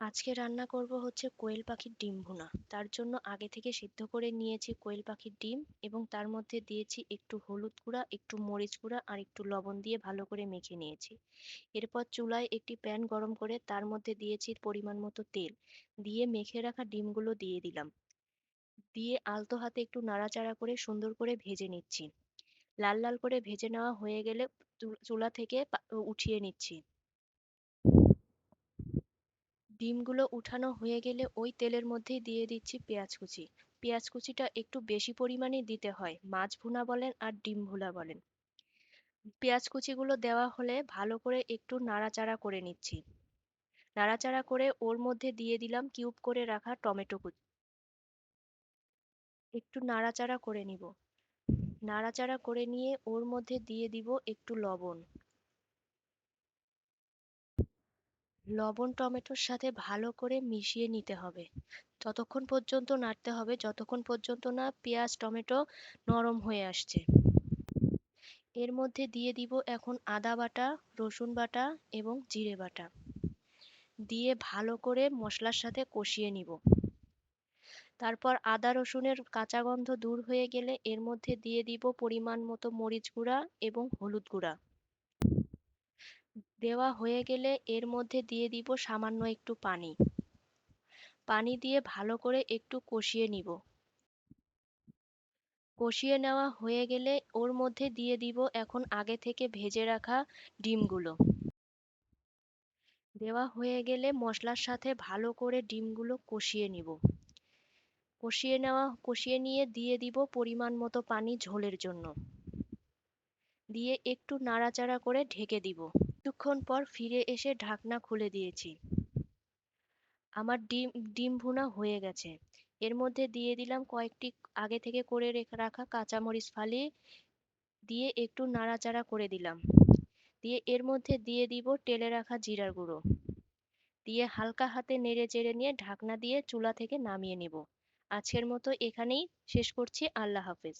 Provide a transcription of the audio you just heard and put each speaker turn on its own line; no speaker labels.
আজকে রান্না করব হচ্ছে কোয়েল পাখির ডিম ভুনা। তার জন্য আগে থেকে সিদ্ধ করে নিয়েছি কোয়েল পাখির ডিম এবং তার মধ্যে দিয়েছি একটু হলুদ গুঁড়া, একটু মরিচ গুঁড়া আর একটু লবণ দিয়ে ভালো করে মেখে নিয়েছি। এরপর চুলায় একটি প্যান গরম করে তার মধ্যে দিয়েছি পরিমাণ মতো তেল, দিয়ে মেখে রাখা ডিমগুলো দিয়ে দিলাম। দিয়ে আলতো হাতে একটু নাড়াচাড়া করে সুন্দর করে ভেজে নিচ্ছি। লাল লাল করে ভেজে নেওয়া হয়ে গেলে চুলা থেকে উঠিয়ে নিচ্ছি। ডিমগুলো উঠানো হয়ে গেলে ওই তেলের মধ্যেই দিয়ে দিচ্ছি পেঁয়াজ কুচি। পেঁয়াজ কুচিটা একটু বেশি পরিমাণেই দিতে হয়, মাছ ভুনা বলেন আর ডিম ভুনা বলেন। পেঁয়াজ কুচিগুলো দেওয়া হলে ভালো করে একটু নাড়াচাড়া করে নিচ্ছি। নাড়াচাড়া করে ওর মধ্যে দিয়ে দিলাম কিউব করে রাখা টমেটো কুচি। একটু নাড়াচাড়া করে নিব। নাড়াচাড়া করে নিয়ে ওর মধ্যে দিয়ে দিব একটু লবণ। লবণ টমেটোর সাথে ভালো করে মিশিয়ে নিতে হবে। ততক্ষণ পর্যন্ত নাড়তে হবে যতক্ষণ পর্যন্ত না পেঁয়াজ টমেটো নরম হয়ে আসছে। এর মধ্যে দিয়ে দিব এখন আদা বাটা, রসুন বাটা এবং জিরে বাটা দিয়ে ভালো করে মশলার সাথে কষিয়ে নিব। তারপর আদা রসুনের কাঁচা গন্ধ দূর হয়ে গেলে এর মধ্যে দিয়ে দিব পরিমাণ মতো মরিচ গুঁড়া এবং হলুদ গুঁড়া। দেওয়া হয়ে গেলে এর মধ্যে দিয়ে দিব সামান্য একটু পানি। পানি দিয়ে ভালো করে একটু কষিয়ে নিব। কষিয়ে নেওয়া হয়ে গেলে ওর মধ্যে দিয়ে দিব এখন আগে থেকে ভেজে রাখা ডিমগুলো। দেওয়া হয়ে গেলে মশলার সাথে ভালো করে ডিমগুলো কষিয়ে নিব। কষিয়ে নিয়ে দিয়ে দিব পরিমাণ মতো পানি ঝোলের জন্য। দিয়ে একটু নাড়াচাড়া করে ঢেকে দিব। কিছুক্ষণ পর ফিরে এসে ঢাকনা খুলে দিয়েছি। আমার ডিম ডিম ভুনা হয়ে গেছে। এর মধ্যে দিয়ে দিলাম কয়েকটি আগে থেকে করে রাখা কাঁচামরিচ ফালি, দিয়ে একটু নাড়াচাড়া করে দিলাম। দিয়ে এর মধ্যে দিয়ে দিব টেলে রাখা জিরার গুঁড়ো। দিয়ে হালকা হাতে নেড়ে চেড়ে নিয়ে ঢাকনা দিয়ে চুলা থেকে নামিয়ে নিব। আজকের মতো এখানেই শেষ করছি। আল্লাহ হাফেজ।